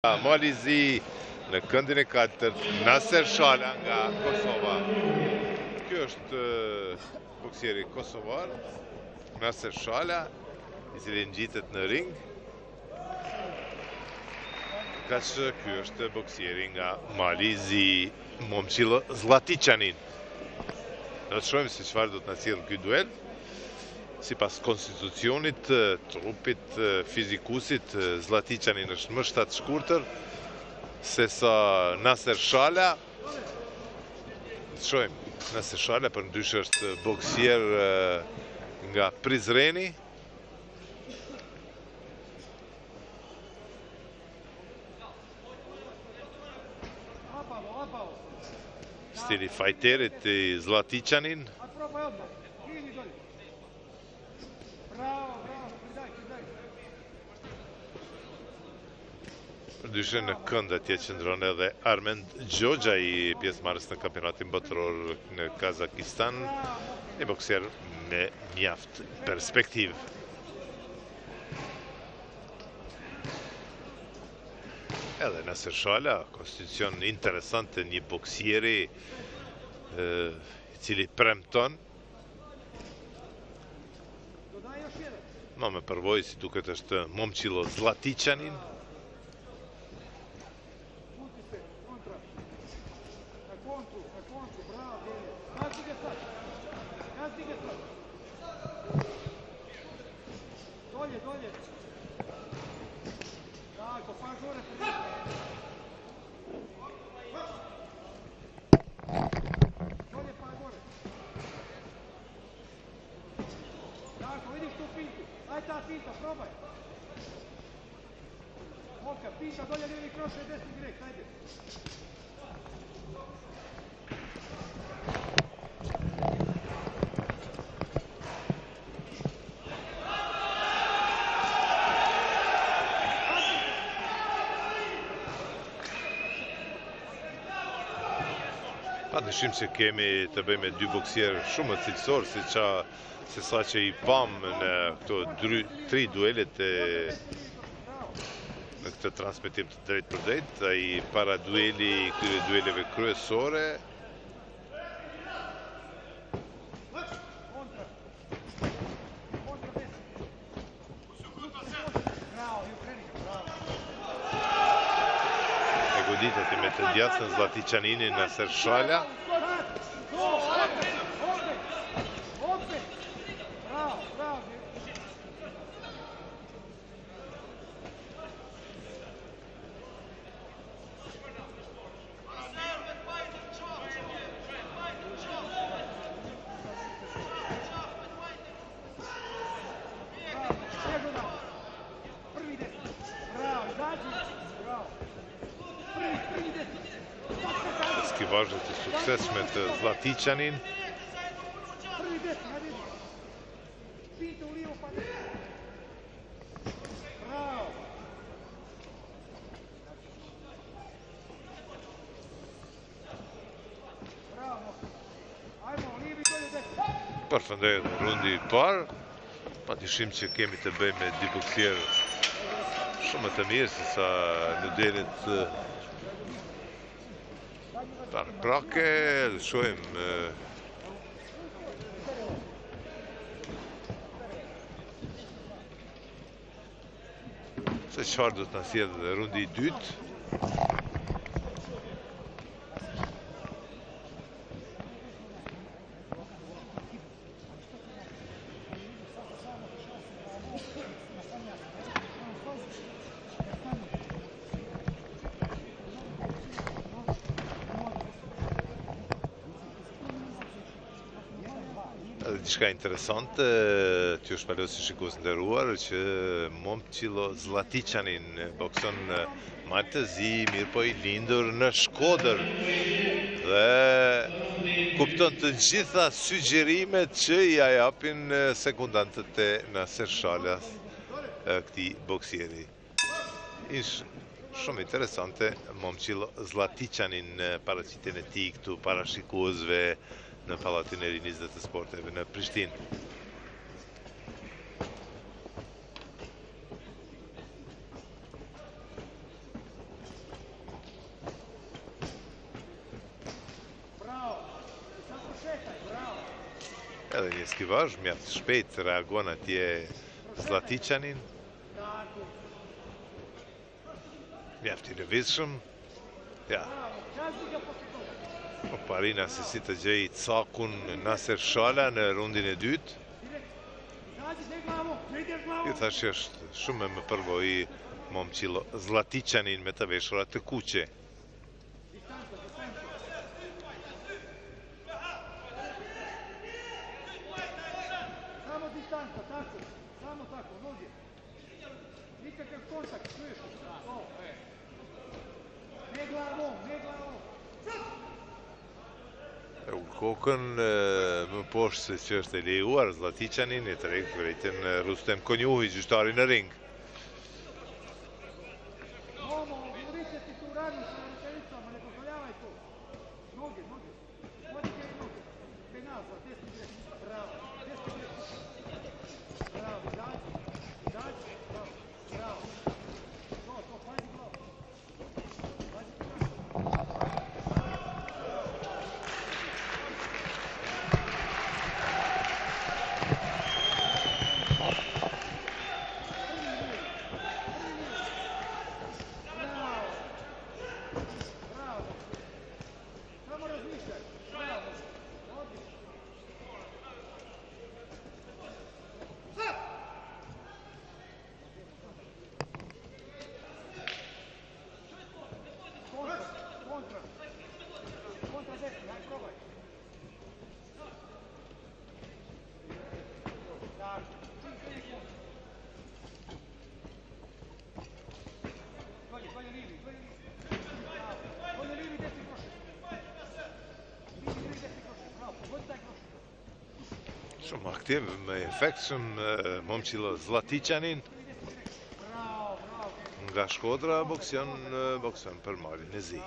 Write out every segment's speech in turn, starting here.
Malizi në këndin e 4, Naser Shala nga Kosova. Kjo është boksieri kosovar, Naser Shala, I cili ngjitet në ring. Ka që kjo është boksieri nga Malizi, Momçilo Zlatiçanin. Do të shohim se çfarë do të na sjellë ky duel. Sipas konstitucionit, trupit, fizikusit, Zlatiçanin është më shtatë shkurtër se sa Naser Shala. Shohim, Naser Shala përndryshe është boksier nga Prizreni. Stili fajterit I Zlatiçanin. Përndryshe në kënd atje qëndron edhe Armend Xhoxha I pjesëmarrës në kampionatin botëror në Kazakistan, një boksier me mjaft perspektivë. Edhe Naser Shala, konstitucion interesante, një boksieri I cili premton. Ma me përvojë si duket është Momçilo Zlatiçanin. Pinta, probaj. Moka, pinta, dolje lijevi kroše, desni direkt, ajde. Pa dyshim se kemi të bëjmë me dy boksierë shumë të cilësor, se sa që I pam në këto 3 duelet në këtë transmetim të drejt për drejt, ai para dueli këtyre dueleve kryesore. E goditet I me të djathtën Zlatiçaninin Naser Shala. Skivažët I suksesshme të Zlatiçanin. Përfundoi rundi I parë. Pa dyshim që kemi të bëjmë me dy boksierë shumë të mirë se sa në duelet paraprak. Shohim se çfarë do të na sjellë rundi I dytë. Diçka interesante, t'ju shpalosi shikues nderuar që Momçilo Zlatiçanin bokson Maltezi, mirë po I lindur në Shkodër dhe kupton të gjitha sugjerimet që I japin sekundantët e Naser Shalas këtij boksieri. Ish shumë interesante Momçilo Zlatiçanin paraqitjen e tij këtu para shikuesve në Pallatin e Rinisë dhe të Sporteve në Prishtinë. edhe një skivazh, mjaft shpejt reagon atje Zlaticanin. Mjaft I lëvizshëm. Ja. Po arrin si të gjej cakun Naser Shala në rundin e dytë. I thash është shumë më përvoj Momçilo Zlaticanin me të veshura të kuqe. Kokën më poshtë se që është e lejuar Zlaticanin I treg vërejtën Rustem Konjuhi, gjyqtari në ring. Shumë aktiv, me efekt shumë Momçilo Zlaticanin. Nga Shkodra boksion për marrjen e zi.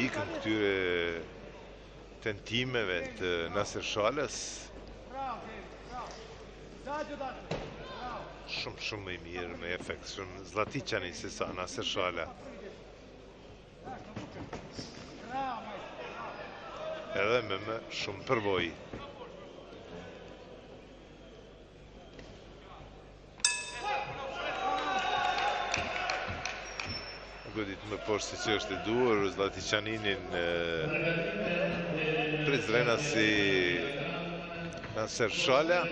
Ikën këtyre tentimeve të Naser Shalës. Shumë më I mirë, me efekt shumë Zlaticanin se sa Naser Shala. Edhe me më shumë përvoj. Godit më poshtë se që është e duhur, Zlaticaninin prizrena si Naser Shala.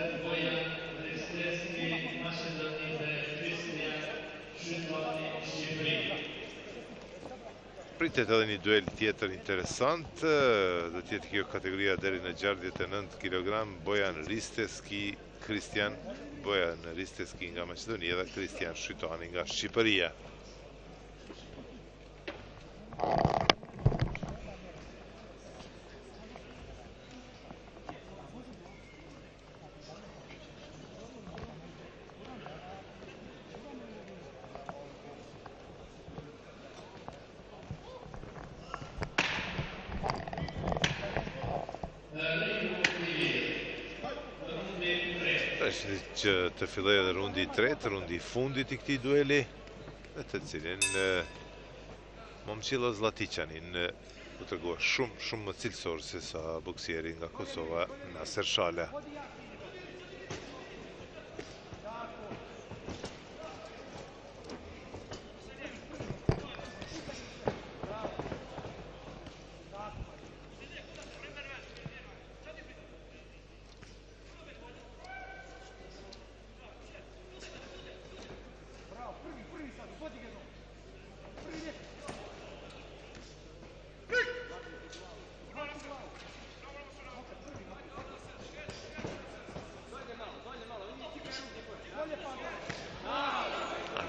Pritet edhe një duel tjetër interesant, do tjetë kjo kategoria deri në 69 kg, Bojan Risteski nga Maqedonia dhe Kristian Shytani nga Shqipëria. Që të filloj edhe rundi I tretë, rundi I fundit I këtij dueli, dhe të cilin Momçilo Zlaticanin u tregua shumë më cilësor se sa boksieri nga Kosova Naser Shala.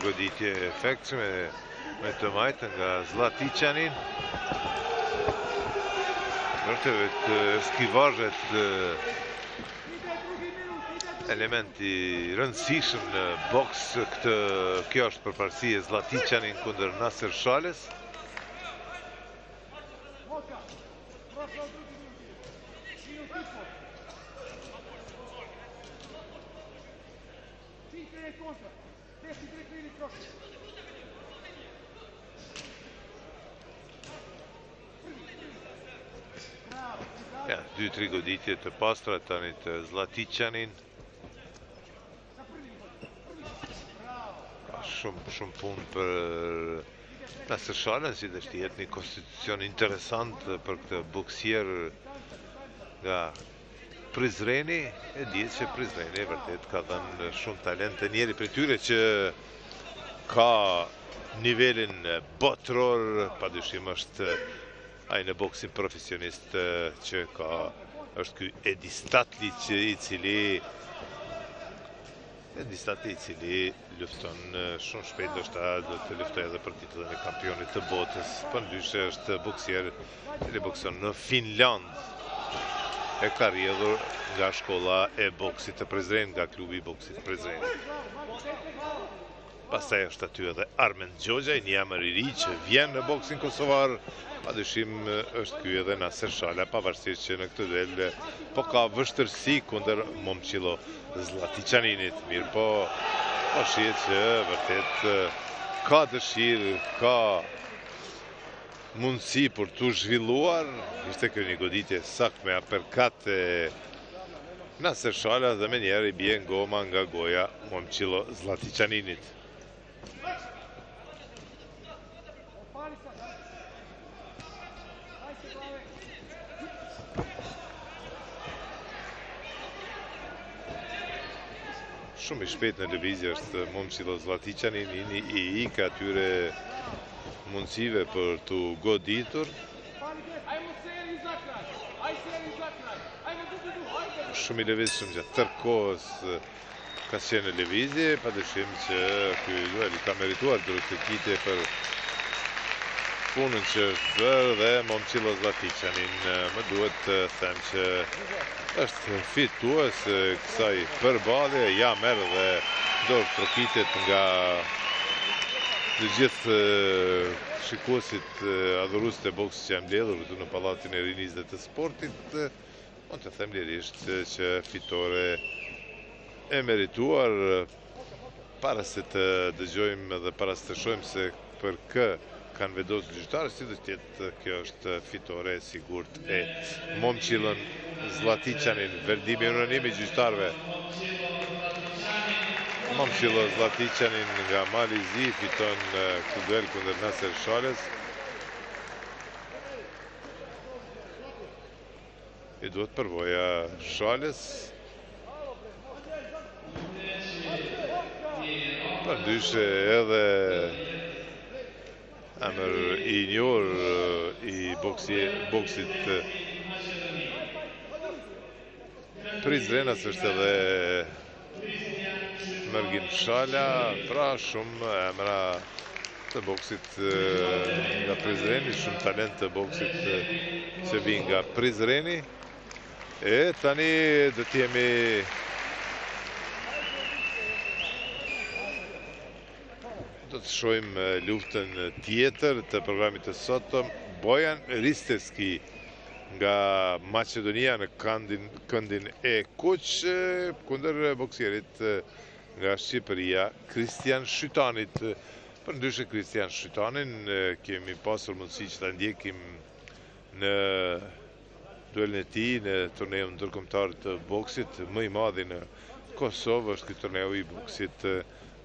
Goditje efektshme me të majtë nga Zlaticanin. Vërtet skivazhet element I rëndësishëm në boks. Kjo është përparësi e Zlaticanin kundër Naser Shalës. 2-3 goditje të pastra tani të Zlaticanin. Shumë punë për Nasër Shalën, si dhe shtijet një konstitucion interesant për këtë boksier nga Prizreni. E dihet që Prizreni vërtet ka dhënë shumë talent, njeri për tyre që ka nivelin botëror, padyshim është ai në boksin profesionist që është ky Edi Statlić i cili lufton shumë shpejt, do të luftoj edhe për titullin e kampionit të botës. Përndryshe është boksier që bokson në Finland. E ka rrjedhur nga shkolla e boksit të Prizren, nga klubi i boksit Prizren. Pastaj është aty edhe Armen Gjogjaj, një emër i ri që vjen në boksin kosovar. Padyshim është ky edhe Nasër Shala, pavarësisht që në këtë duel po ka vështirësi kundër Momçilo Zlaticaninit. Mirë po shihet që vërtet ka dëshirë, ka mundësi për të zhvilluar. Ishte kjo një goditje sakt me aperkat e Nasër Shala dhe me njerë i bie ngoma nga goja Momçilo Zlaticaninit. Shumë i shpejt në lëvizje është Momçilo Zlaticanin, i ka atyre mundësive për të goditur. Shumë i lëvizshëm gjatë tërë kohës ka qenë në lëvizje, padyshim që ky duel ka merituar drejtëkitje për punën që është bërë dhe Momçilo Zlaticanin më duhet të them që është fitues kësaj përballje, ja merr dhe dorë trokitet nga të gjithë shikuesit adhurues të boksit që janë mbledhur këtu në Pallatin e Rinisë të Sportit. Mund të them lirisht që fitore e merituar. Para se të dëgjojmë dhe para se të shohim se për kë kanë vendosur gjyqtarët, si do të jetë kjo është fitore e sigurt e Momçilo Zlaticanin. Vendimi unanim i gjyqtarëve. Momçilo Zlaticanin nga Malizi fiton këtë duel kundër Nasër Shalës. I duhet përvoja Shalës. Përndryshe edhe emër i njohur i boksit Prizrenas është edhe Mergin Shala, pra shumë emra të boksit nga Prizreni, shumë talent të boksit që vijnë nga Prizreni. E tani do të jemi do të shohim luftën tjetër të programit të sotëm. Bojan Risteski nga Macedonia në këndin e Kuq kundër boksierit nga Shqipëria, Kristian Shytanit. Përndryshe Kristian Shytanin kemi pasur mundësi që ta ndjekim në duelin e tij në turneun ndërkombëtar të boksit më i madh në Kosovë, është ky turneu i boksit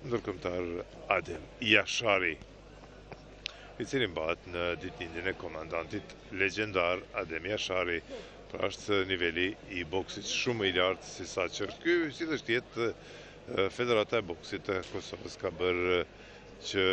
ndërkombëtar Adem Jashari, i cili mbahet në ditëlindjen e komandantit legjendar Adem Jashari. Pra është niveli i boksit shumë i lartë si sa që është ky, si dhe shtet Federata e Boksit të Kosovës ka bërë që